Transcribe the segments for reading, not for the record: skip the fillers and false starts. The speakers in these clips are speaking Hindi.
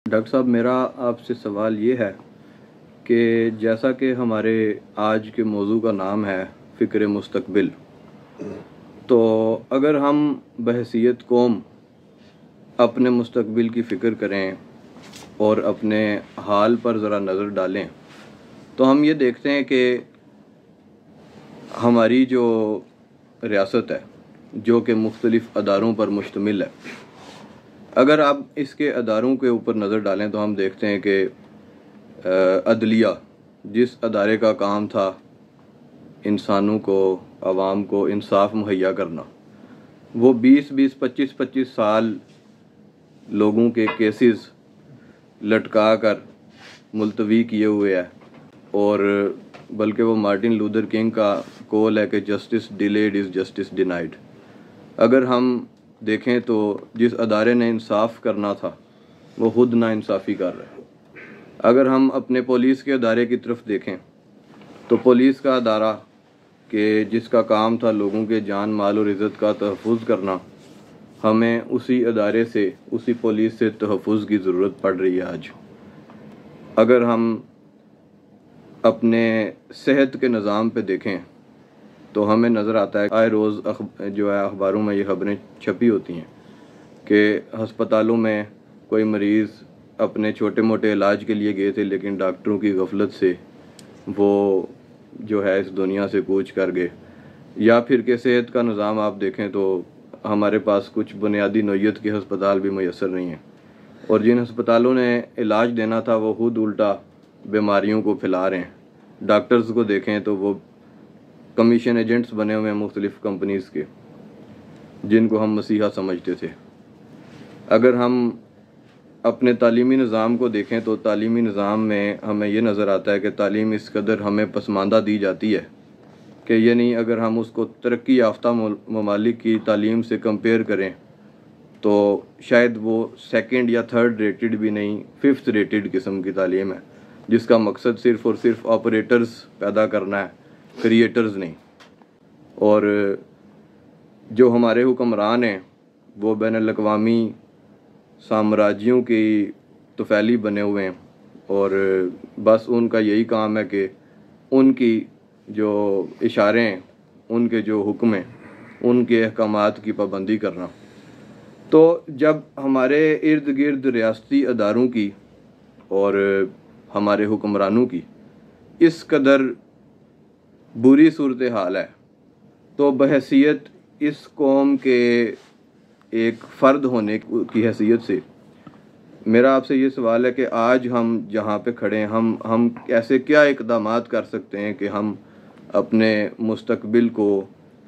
डॉक्टर साहब, मेरा आपसे सवाल ये है कि जैसा कि हमारे आज के मौजू का नाम है फ़िक्र मुस्तकबिल, तो अगर हम बहैसियत कौम अपने मुस्तकबिल की फ़िक्र करें और अपने हाल पर ज़रा नज़र डालें तो हम ये देखते हैं कि हमारी जो रियासत है, जो कि मुख्तलिफ़ अदारों पर मुश्तमिल है, अगर आप इसके अदारों के ऊपर नज़र डालें तो हम देखते हैं कि अदलिया, जिस अदारे का काम था इंसानों को, आवाम को इंसाफ मुहैया करना, वो 20-20, 25-25 साल लोगों के केसेस लटका कर मुलतवी किए हुए है। और बल्कि वो मार्टिन लूथर किंग का कॉल है कि justice delayed is justice denied. अगर हम देखें तो जिस अदारे ने इंसाफ करना था वो खुद नाइंसाफ़ी कर रहे हैं। अगर हम अपने पुलिस के अदारे की तरफ देखें तो पुलिस का अदारा कि जिसका काम था लोगों के जान माल और इज़्ज़त का तहफ़्फ़ुज़ करना, हमें उसी अदारे से, उसी पुलिस से तहफ़्फ़ुज़ की ज़रूरत पड़ रही है आज। अगर हम अपने सेहत के निज़ाम पे देखें तो हमें नज़र आता है आए रोज़ जो है अखबारों में ये खबरें छपी होती हैं कि हस्पतालों में कोई मरीज़ अपने छोटे मोटे इलाज के लिए गए थे, लेकिन डॉक्टरों की गफलत से वो जो है इस दुनिया से कूच कर गए। या फिर कि सेहत का निज़ाम आप देखें तो हमारे पास कुछ बुनियादी नौइयत के हस्पताल भी मैसर नहीं हैं, और जिन हस्पतालों ने इलाज देना था वो खुद उल्टा बीमारियों को फैला रहे हैं। डॉक्टर्स को देखें तो वो कमीशन एजेंट्स बने हुए हैं मुख्तलिफ़ कंपनीज़ के, जिनको हम मसीहा समझते थे। अगर हम अपने तालीमी निज़ाम को देखें तो तालीमी निज़ाम में हमें ये नज़र आता है कि तालीम इस कदर हमें पसमानदा दी जाती है कि ये नहीं, अगर हम उसको तरक्की याफ्ता ममालिक की तालीम से कंपेयर करें तो शायद वो सेकंड या थर्ड रेटेड भी नहीं, फिफ्थ रेटेड किस्म की तालीम है, जिसका मकसद सिर्फ़ और सिर्फ ऑपरेटर्स पैदा करना है, क्रिएटर्स नहीं। और जो हमारे हुक्मरान हैं वो बैनुल-अक़वामी साम्राज्यों की तुफ़ैली बने हुए हैं, और बस उनका यही काम है कि उनकी जो इशारे हैं, उनके जो हुक्म हैं, उनके अहकामात की पाबंदी करना। तो जब हमारे इर्द गिर्द रियासती अदारों की और हमारे हुक्मरानों की इस कदर बुरी सूरत हाल है, तो बहैसियत इस कौम के एक फ़र्द होने की हैसियत से मेरा आपसे ये सवाल है कि आज हम जहाँ पे खड़े हैं, हम ऐसे क्या इक़दामात कर सकते हैं कि हम अपने मुस्तकबिल को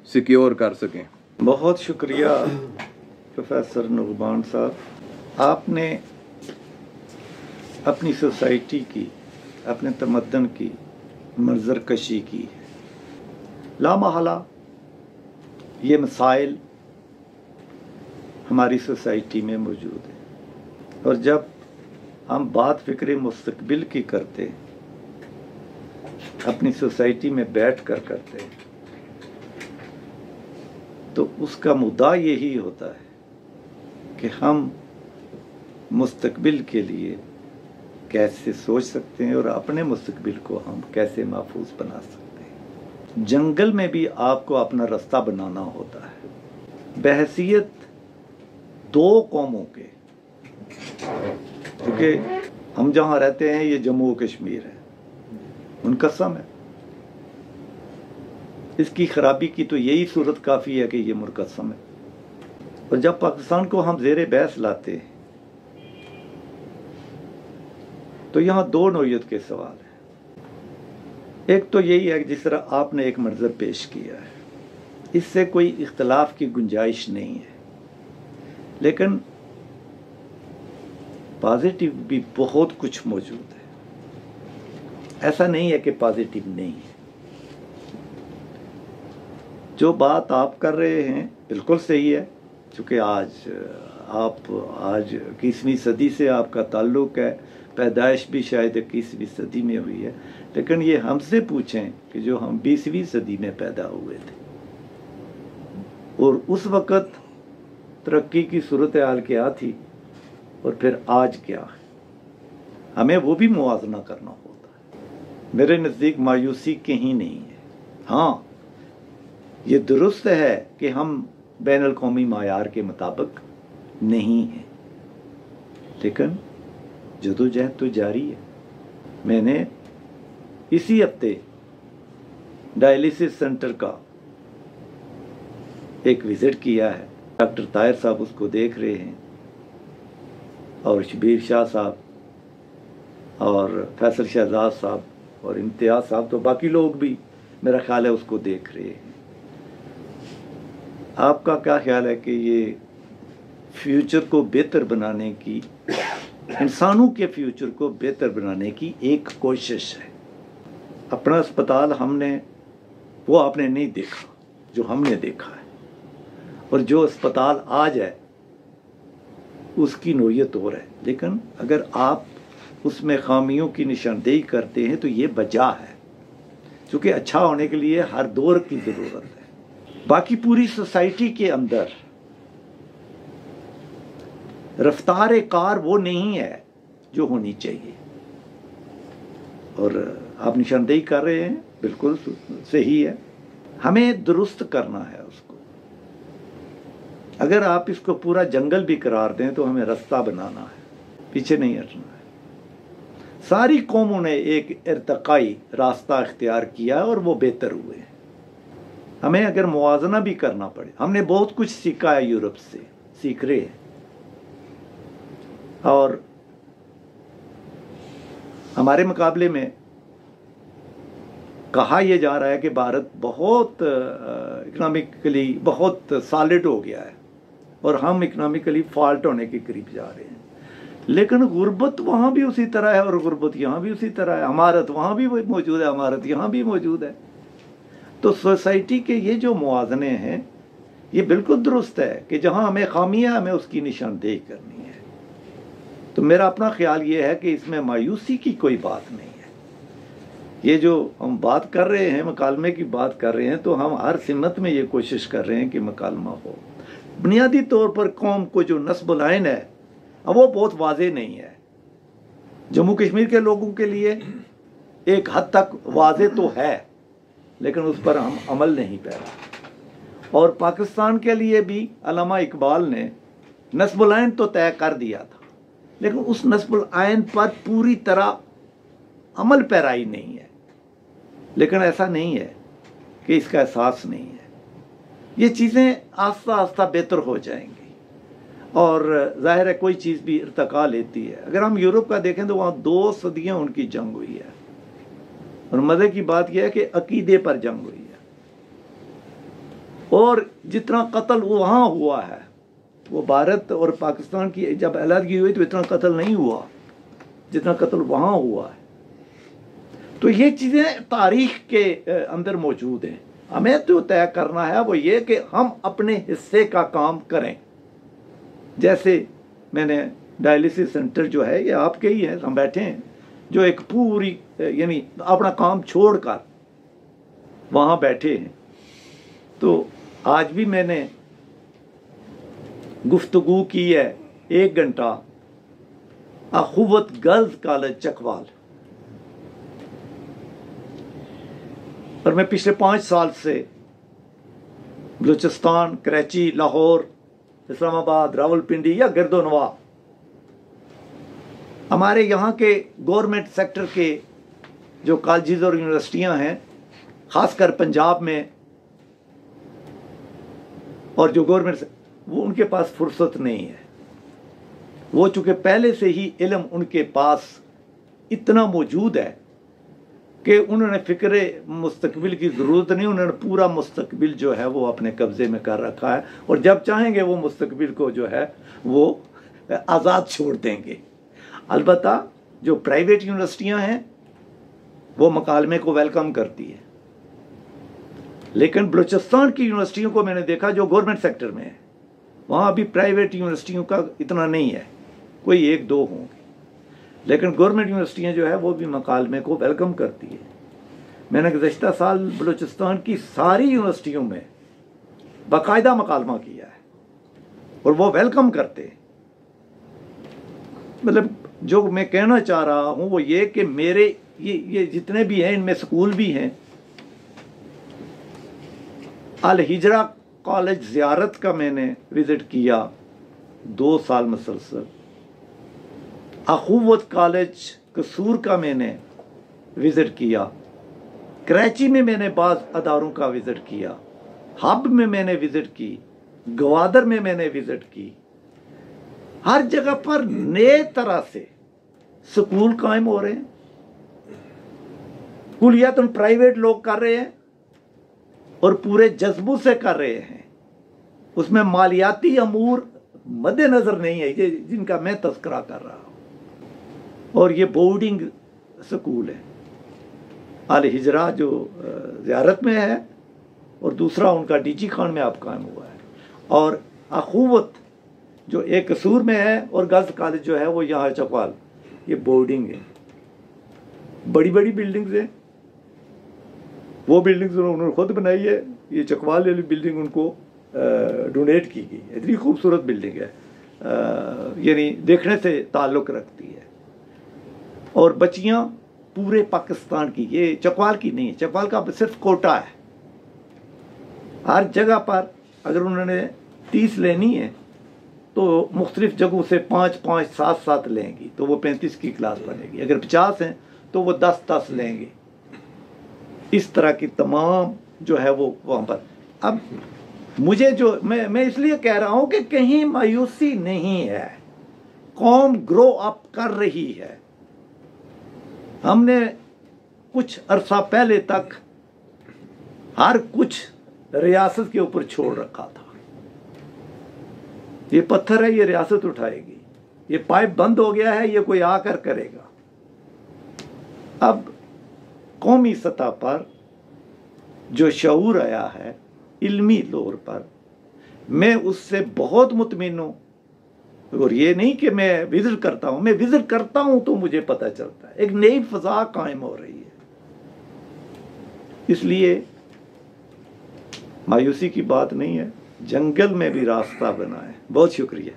सिक्योर कर सकें। बहुत शुक्रिया प्रोफेसर नुगमान साहब, आपने अपनी सोसाइटी की, अपने तमद्दन की मंजर कशी की। लामहला ये मसाइल हमारी सोसाइटी में मौजूद है, और जब हम बात फ़िक्र मुस्तकबिल की करते, अपनी सोसाइटी में बैठ कर करते, तो उसका मुद्दा यही होता है कि हम मुस्तकबिल के लिए कैसे सोच सकते हैं और अपने मुस्तकबिल को हम कैसे महफूज बना सकते हैं। जंगल में भी आपको अपना रास्ता बनाना होता है। बहैसियत दो कौमों के, क्योंकि हम जहाँ रहते हैं ये जम्मू कश्मीर है, मुनक़सम है। इसकी खराबी की तो यही सूरत काफ़ी है कि ये मुनक़सम है। और जब पाकिस्तान को हम ज़ेरे बहस लाते हैं तो यहाँ दो नौइयत के सवाल हैं। एक तो यही है कि जिस तरह आपने एक मंजर पेश किया है, इससे कोई इख्तलाफ की गुंजाइश नहीं है, लेकिन पॉजिटिव भी बहुत कुछ मौजूद है। ऐसा नहीं है कि पॉजिटिव नहीं है। जो बात आप कर रहे हैं बिल्कुल सही है, क्योंकि आज 21वीं सदी से आपका ताल्लुक़ है, पैदाइश भी शायद 21वीं सदी में हुई है, लेकिन ये हमसे पूछें कि जो हम 20वीं सदी में पैदा हुए थे और उस वक़्त तरक्की की सूरत हाल क्या थी और फिर आज क्या है। हमें वो भी मुआवजा करना होता है। मेरे नज़दीक मायूसी कहीं नहीं है। हाँ, ये दुरुस्त है कि हम बैनुल कौमी मायार के मुताबिक नहीं हैं, लेकिन जदोजहद तो जारी है। मैंने इसी हफ्ते डायलिसिस सेंटर का एक विज़िट किया है। डॉक्टर ताहिर साहब उसको देख रहे हैं और शबीर शाह साहब और फैसल शहजाद साहब और इम्तियाज़ साहब, तो बाकी लोग भी मेरा ख्याल है उसको देख रहे हैं। आपका क्या ख्याल है कि ये फ्यूचर को बेहतर बनाने की, इंसानों के फ्यूचर को बेहतर बनाने की एक कोशिश है? अपना अस्पताल हमने, वो आपने नहीं देखा जो हमने देखा है, और जो अस्पताल आज है उसकी नोयत और है। लेकिन अगर आप उसमें खामियों की निशानदेही करते हैं तो ये वजह है, क्योंकि अच्छा होने के लिए हर दौर की ज़रूरत है। बाकी पूरी सोसाइटी के अंदर रफ्तार कार वो नहीं है जो होनी चाहिए, और आप निशानदेही कर रहे हैं, बिल्कुल सही है। हमें दुरुस्त करना है उसको। अगर आप इसको पूरा जंगल भी करार दें तो हमें रास्ता बनाना है, पीछे नहीं हटना है। सारी कौमों ने एक इर्तकाई रास्ता इख्तियार किया और वो बेहतर हुए। हमें अगर मुआवजा भी करना पड़े, हमने बहुत कुछ सीखा है, यूरोप से सीख रहे हैं, और हमारे मुकाबले में कहा यह जा रहा है कि भारत बहुत इकोनॉमिकली बहुत सॉलिड हो गया है और हम इकोनॉमिकली फॉल्ट होने के करीब जा रहे हैं। लेकिन गुर्बत वहाँ भी उसी तरह है और गुर्बत यहाँ भी उसी तरह है। हमारत वहाँ भी मौजूद है, हमारत यहाँ भी मौजूद है। तो सोसाइटी के ये जो मुआवजे हैं ये बिल्कुल दुरुस्त है कि जहाँ हमें खामियाँ हमें उसकी निशानदेही करनी है। तो मेरा अपना ख्याल ये है कि इसमें मायूसी की कोई बात नहीं है। ये जो हम बात कर रहे हैं, मकालमे की बात कर रहे हैं, तो हम हर सिमत में ये कोशिश कर रहे हैं कि मकालमा हो। बुनियादी तौर पर कौम को जो नस्ब लाइन है अब वो बहुत वाज़ेह नहीं है। जम्मू कश्मीर के लोगों के लिए एक हद तक वाज़ेह तो है, लेकिन उस पर हम अमल नहीं कर रहे। और पाकिस्तान के लिए भी अल्लामा इकबाल ने नस्ब लाइन तो तय कर दिया था, लेकिन उस नस्ब आइन पर पूरी तरह अमल पैराई नहीं है। लेकिन ऐसा नहीं है कि इसका एहसास नहीं है। ये चीज़ें आस्ता आस्ता बेहतर हो जाएंगी, और जाहिर है कोई चीज़ भी इर्तका लेती है। अगर हम यूरोप का देखें तो वहाँ 2 सदियाँ उनकी जंग हुई है, और मज़े की बात यह है कि अकीदे पर जंग हुई है। और जितना कत्ल वहाँ हुआ है वो भारत और पाकिस्तान की जब अलहदगी हुई तो इतना कत्ल नहीं हुआ जितना कत्ल वहाँ हुआ है। तो ये चीज़ें तारीख के अंदर मौजूद हैं। हमें तो तय करना है वो ये कि हम अपने हिस्से का काम करें। जैसे मैंने डायलिसिस सेंटर जो है ये आपके ही है, हम बैठे हैं, जो एक पूरी यानी अपना काम छोड़कर वहाँ बैठे हैं। तो आज भी मैंने गुफ्तगू की है 1 घंटा अखुवत गर्ल्स कॉलेज चकवाल, और मैं पिछले 5 साल से बलूचिस्तान, कराची, लाहौर, इस्लामाबाद, रावलपिंडी या गिरदोनवा हमारे यहाँ के गवर्नमेंट सेक्टर के जो कॉलेजेस और यूनिवर्सिटियाँ हैं, ख़ासकर पंजाब में, और जो गवर्नमेंट वो उनके पास फुर्सत नहीं है। वो चूँकि पहले से ही इल्म उनके पास इतना मौजूद है कि उन्होंने फ़िक्र मुस्तकबिल की ज़रूरत नहीं, उन्होंने पूरा मुस्तकबिल जो है वो अपने कब्ज़े में कर रखा है, और जब चाहेंगे वो मुस्तकबिल को जो है वो आज़ाद छोड़ देंगे। अलबत्ता जो प्राइवेट यूनिवर्सिटियां हैं वो मकालमे को वेलकम करती है, लेकिन बलूचिस्तान की यूनिवर्सिटियों को मैंने देखा जो गवर्नमेंट सेक्टर में है, वहाँ अभी प्राइवेट यूनिवर्सिटियों का इतना नहीं है, कोई 1-2 होंगे, लेकिन गवर्नमेंट यूनिवर्सिटियाँ जो है वो भी मकालमे को वेलकम करती है। मैंने गुज़श्ता साल बलूचिस्तान की सारी यूनिवर्सिटियों में बाकायदा मकालमा किया है और वो वेलकम करते हैं। मतलब जो मैं कहना चाह रहा हूं वो ये कि मेरे ये जितने भी हैं इनमें स्कूल भी हैं। अल हिजरा कॉलेज ज़ियारत का मैंने विज़िट किया 2 साल मुसलसल। अखुवत कॉलेज कसूर का मैंने विज़िट किया। कराची में मैंने बाज़ अदारों का विज़िट किया। हब में मैंने विज़िट की, गवादर में मैंने विज़िट की। हर जगह पर नए तरह से स्कूल कायम हो रहे हैं। कुलियतन प्राइवेट लोग कर रहे हैं और पूरे जज्बों से कर रहे हैं। उसमें मालियाती अमूर मद्देनजर नहीं है ये जिनका मैं तस्करा कर रहा हूं। और ये बोर्डिंग स्कूल है। अल हिजरा जो ज़ियारत में है और दूसरा उनका डीजी खान में आप कायम हुआ है। और अखुवत जो एक कसूर में है और गर्ल्स कॉलेज जो है वो यहाँ चकवाल, ये बोर्डिंग है। बड़ी बड़ी बिल्डिंग्स हैं। वो बिल्डिंग्स उन्होंने खुद बनाई है। ये चकवाल वाली बिल्डिंग उनको डोनेट की गई है। इतनी खूबसूरत बिल्डिंग है, यानी देखने से ताल्लुक़ रखती है। और बच्चियाँ पूरे पाकिस्तान की, ये चकवाल की नहीं है, चकवाल का सिर्फ कोटा है। हर जगह पर अगर उन्होंने 30 लेनी है तो मुख्तलिफ जगहों से 5-5, 7-7 लेंगी तो वो 35 की क्लास बनेगी। अगर 50 हैं तो वो 10-10 लेंगे। इस तरह की तमाम जो है वो वहाँ पर। अब मुझे जो मैं इसलिए कह रहा हूँ कि कहीं मायूसी नहीं है, कौम ग्रो अप कर रही है। हमने कुछ अरसा पहले तक हर कुछ रियासत के ऊपर छोड़ रखा था। ये पत्थर है, ये रियासत उठाएगी। ये पाइप बंद हो गया है, ये कोई आकर करेगा। अब कौमी सतह पर जो शऊर आया है इल्मी तौर पर, मैं उससे बहुत मुतमिन हूँ। और ये नहीं कि मैं विजिट करता हूँ, मैं विजिट करता हूँ तो मुझे पता चलता है एक नई फजा कायम हो रही है। इसलिए मायूसी की बात नहीं है, जंगल में भी रास्ता बना है। बहुत शुक्रिया।